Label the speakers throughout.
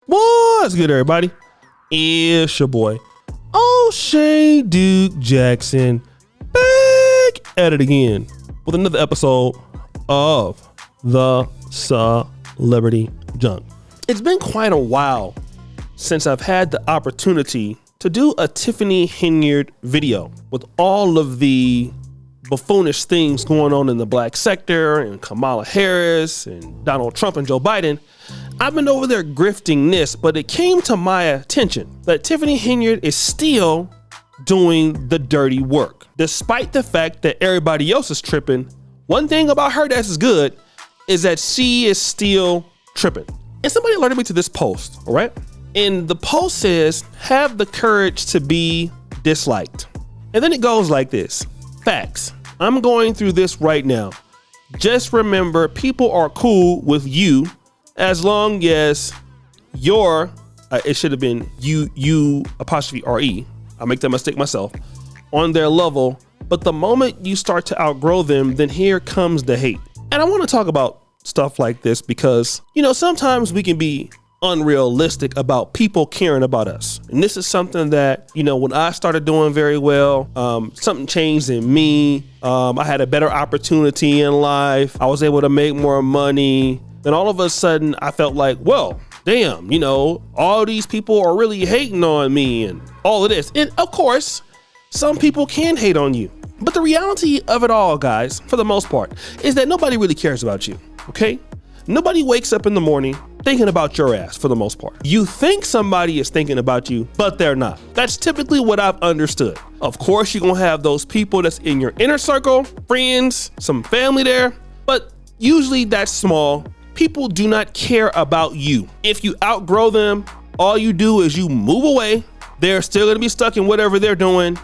Speaker 1: What's good, everybody? It's your boy, O'Shea Duke Jackson, back at it again with another episode of the Celebrity Junk. It's been quite a while since I've had the opportunity to do a Tiffany Henyard video with all of the buffoonish things going on in the black sector and Kamala Harris and Donald Trump and Joe Biden. I've been over there grifting this, but it came to my attention that Tiffany Henyard is still doing the dirty work. Despite the fact that everybody else is tripping, one thing about her that's good is that she is still tripping. And somebody alerted me to this post, all right? And the post says, have the courage to be disliked. And then it goes like this. Facts. I'm going through this right now. Just remember, people are cool with you as long as you're, it should have been you apostrophe R-E. I'll make that mistake myself, on their level. But the moment you start to outgrow them, then here comes the hate. And I want to talk about stuff like this because, you know, sometimes we can be unrealistic about people caring about us. And this is something that, you know, when I started doing very well, something changed in me. I had a better opportunity in life. I was able to make more money. Then all of a sudden I felt like, well, damn, you know, all these people are really hating on me and all of this. And of course, some people can hate on you. But the reality of it all, guys, for the most part, is that nobody really cares about you, okay? Nobody wakes up in the morning thinking about your ass for the most part. You think somebody is thinking about you, but they're not. That's typically what I've understood. Of course, you're gonna have those people that's in your inner circle, friends, some family there, but usually that's small. People do not care about you. If you outgrow them, all you do is you move away. They're still gonna be stuck in whatever they're doing,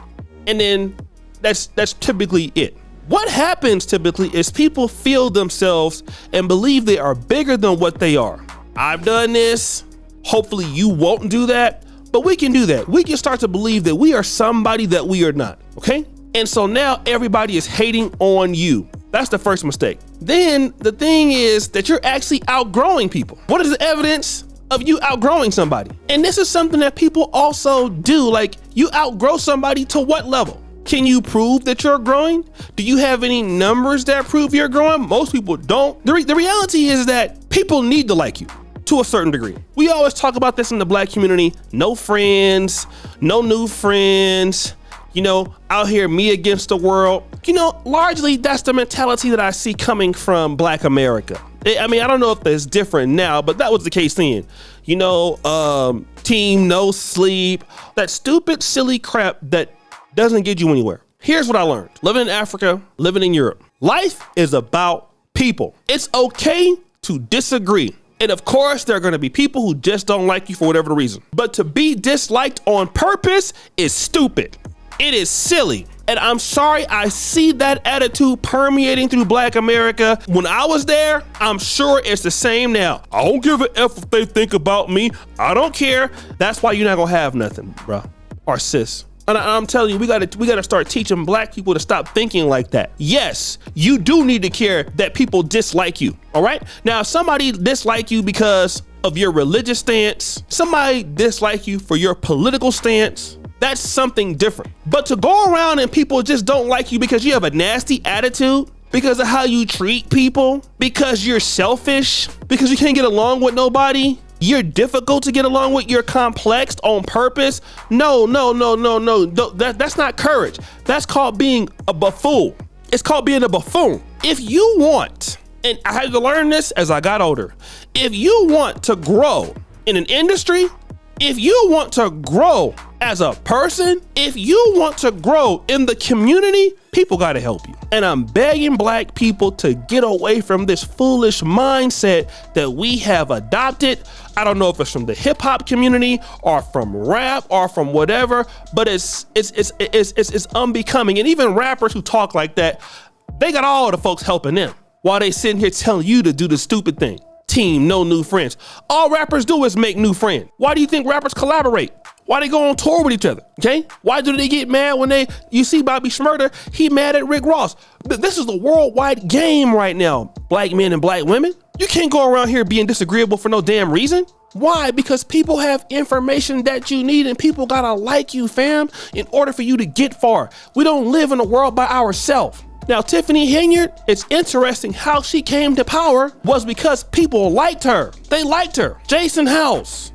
Speaker 1: and then that's typically it. What happens typically is people feel themselves and believe they are bigger than what they are. I've done this. Hopefully you won't do that, but we can do that. We can start to believe that we are somebody that we are not, okay? And so now everybody is hating on you. That's the first mistake. Then the thing is that you're actually outgrowing people. What is the evidence of you outgrowing somebody? And this is something that people also do. Like, you outgrow somebody to what level? Can you prove that you're growing? Do you have any numbers that prove you're growing? Most people don't. The reality is that people need to like you to a certain degree. We always talk about this in the black community. No friends, no new friends, you know, out here, me against the world. You know, largely that's the mentality that I see coming from black America. I mean, I don't know if it's different now, but that was the case then. You know, team no sleep, that stupid, silly crap that doesn't get you anywhere. Here's what I learned. Living in Africa, living in Europe. Life is about people. It's okay to disagree. And of course, there are going to be people who just don't like you for whatever the reason. But to be disliked on purpose is stupid. It is silly. And I'm sorry, I see that attitude permeating through black America. When I was there, I'm sure it's the same now. I don't give a F if they think about me. I don't care. That's why you're not going to have nothing, bro, or sis. And I'm telling you, we gotta start teaching black people to stop thinking like that. Yes, you do need to care that people dislike you, all right? Now, if somebody dislike you because of your religious stance, somebody dislike you for your political stance, that's something different. But to go around and people just don't like you because you have a nasty attitude, because of how you treat people, because you're selfish, because you can't get along with nobody, you're difficult to get along with, you're complex on purpose. No. That's not courage. That's called being a buffoon. It's called being a buffoon. If you want, and I had to learn this as I got older, if you want to grow in an industry, if you want to grow as a person, if you want to grow in the community, people gotta help you. And I'm begging black people to get away from this foolish mindset that we have adopted. I don't know if it's from the hip hop community or from rap or from whatever, but it's unbecoming. And even rappers who talk like that, they got all the folks helping them while they sitting here telling you to do the stupid thing. Team, no new friends. All rappers do is make new friends. Why do you think rappers collaborate? Why they go on tour with each other, okay? Why do they get mad when you see Bobby Shmurda, he mad at Rick Ross. This is the worldwide game right now, black men and black women. You can't go around here being disagreeable for no damn reason. Why? Because people have information that you need, and people gotta like you, fam, in order for you to get far. We don't live in a world by ourselves. Now, Tiffany Henyard, it's interesting how she came to power was because people liked her. They liked her. Jason House,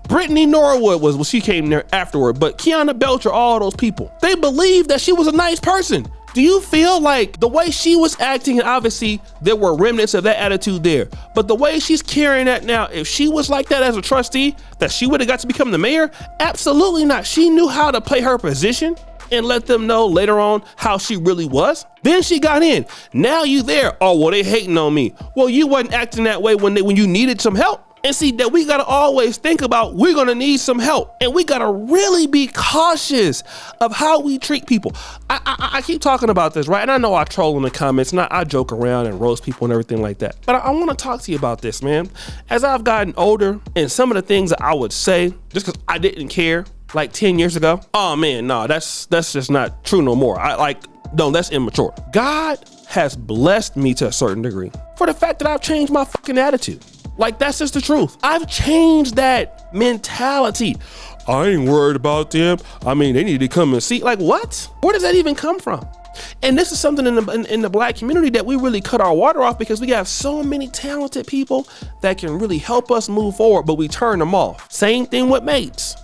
Speaker 1: Brittany Norwood was when she came there afterward, but Kiana Belcher, all those people, they believed that she was a nice person. Do you feel like the way she was acting, and obviously there were remnants of that attitude there, but the way she's carrying that now, if she was like that as a trustee, that she would have got to become the mayor? Absolutely not. She knew how to play her position and let them know later on how she really was. Then she got in. Now you there. Oh, well, they hating on me. Well, you wasn't acting that way when you needed some help. And see, that we gotta always think about, we're gonna need some help. And we gotta really be cautious of how we treat people. I keep talking about this, right? And I know I troll in the comments, and I joke around and roast people and everything like that. But I wanna talk to you about this, man. As I've gotten older, and some of the things that I would say, just because I didn't care, like 10 years ago, oh man, no, that's just not true no more. No, that's immature. God has blessed me to a certain degree for the fact that I've changed my fucking attitude. Like, that's just the truth. I've changed that mentality. I ain't worried about them. I mean, they need to come and see. Like, what? Where does that even come from? And this is something in the Black community that we really cut our water off, because we have so many talented people that can really help us move forward, but we turn them off. Same thing with mates.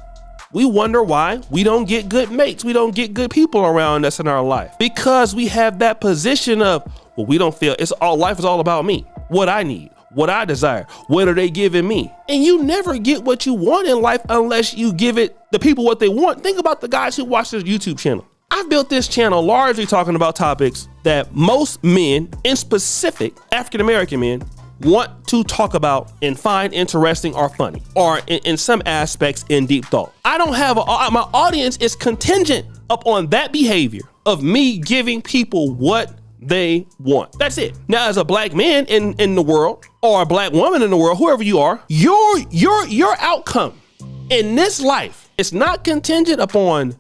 Speaker 1: We wonder why we don't get good mates. We don't get good people around us in our life, because we have that position of, well, we don't feel life is all about me, what I need, what I desire, what are they giving me? And you never get what you want in life unless you give the people what they want. Think about the guys who watch this YouTube channel. I've built this channel largely talking about topics that most men, in specific African-American men, want to talk about and find interesting or funny, or in some aspects in deep thought. I don't have my audience is contingent upon that behavior of me giving people what they want. That's it. Now, as a Black man in the world, or a Black woman in the world, whoever you are, your outcome in this life is not contingent upon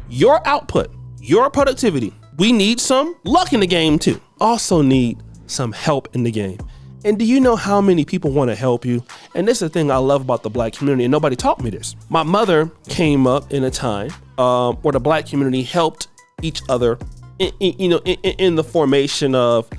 Speaker 1: your output, your productivity. We need some luck in the game too. Also need some help in the game. And do you know how many people want to help you? And this is the thing I love about the Black community, and nobody taught me this. My mother came up in a time where the Black community helped each other in the formation of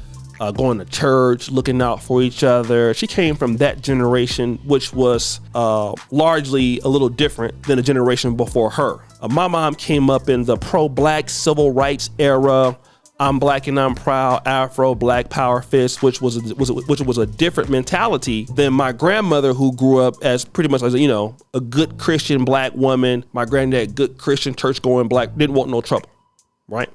Speaker 1: going to church, looking out for each other. She came from that generation, which was largely a little different than the generation before her. My mom came up in the pro-Black civil rights era. I'm Black and I'm proud, Afro, Black Power fist, which was a different mentality than my grandmother, who grew up as pretty much as a good Christian Black woman. My granddad, good Christian church going Black, didn't want no trouble, right?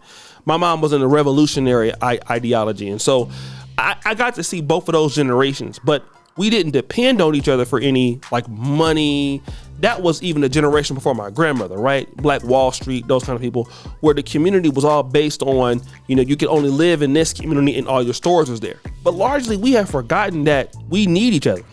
Speaker 1: My mom was in a revolutionary ideology, and so I got to see both of those generations. But we didn't depend on each other for any like money. That was even the generation before my grandmother, right? Black Wall Street, those kind of people, where the community was all based on, you can only live in this community and all your stores was there. But largely we have forgotten that we need each other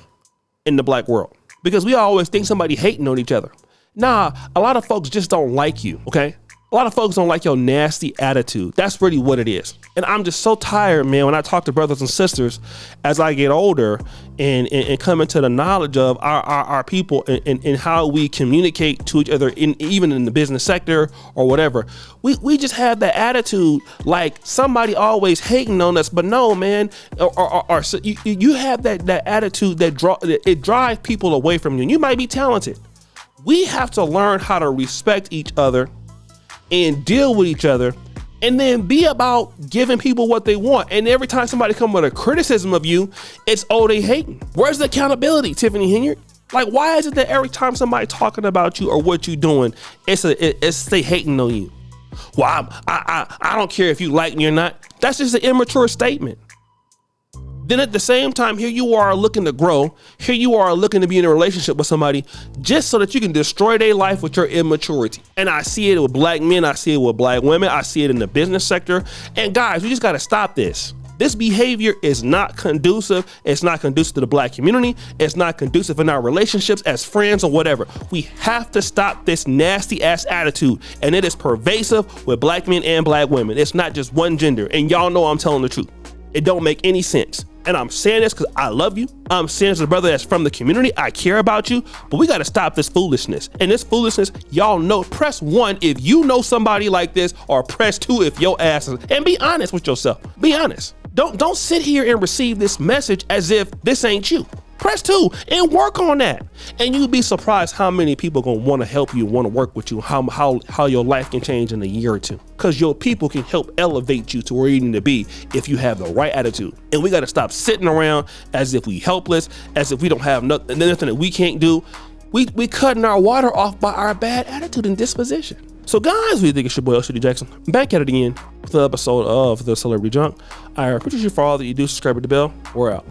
Speaker 1: in the Black world, because we always think somebody hating on each other. Nah, a lot of folks just don't like you, okay? A lot of folks don't like your nasty attitude. That's really what it is. And I'm just so tired, man, when I talk to brothers and sisters as I get older and come into the knowledge of our people and how we communicate to each other, even in the business sector or whatever. We just have that attitude like somebody always hating on us, but no, man, or you have that attitude that drives people away from you. And you might be talented. We have to learn how to respect each other and deal with each other, and then be about giving people what they want. And every time somebody come with a criticism of you, it's, oh, they hating. Where's the accountability, Tiffany Henyard? Like, why is it that every time somebody talking about you or what you doing, it's they hating on you? Well, I don't care if you like me or not. That's just an immature statement. Then at the same time, here you are looking to grow. Here you are looking to be in a relationship with somebody just so that you can destroy their life with your immaturity. And I see it with Black men. I see it with Black women. I see it in the business sector. And guys, we just got to stop this. This behavior is not conducive. It's not conducive to the Black community. It's not conducive in our relationships as friends or whatever. We have to stop this nasty ass attitude. And it is pervasive with Black men and Black women. It's not just one gender. And y'all know I'm telling the truth. It don't make any sense. And I'm saying this because I love you. I'm saying this as a brother that's from the community. I care about you, but we got to stop this foolishness. And this foolishness, y'all know, press 1 if you know somebody like this, or press 2 if your ass is, and be honest with yourself. Be honest. Don't sit here and receive this message as if this ain't you. Press 2 and work on that. And you'd be surprised how many people gonna want to help you, want to work with you, how your life can change in a year or two. Because your people can help elevate you to where you need to be if you have the right attitude. And we got to stop sitting around as if we helpless, as if we don't have nothing that we can't do. We cutting our water off by our bad attitude and disposition. So guys, we think it's your boy LCD Jackson, back at it again with the episode of the Celebrity Junk. I appreciate you for all that you do. Subscribe to the bell. We're out.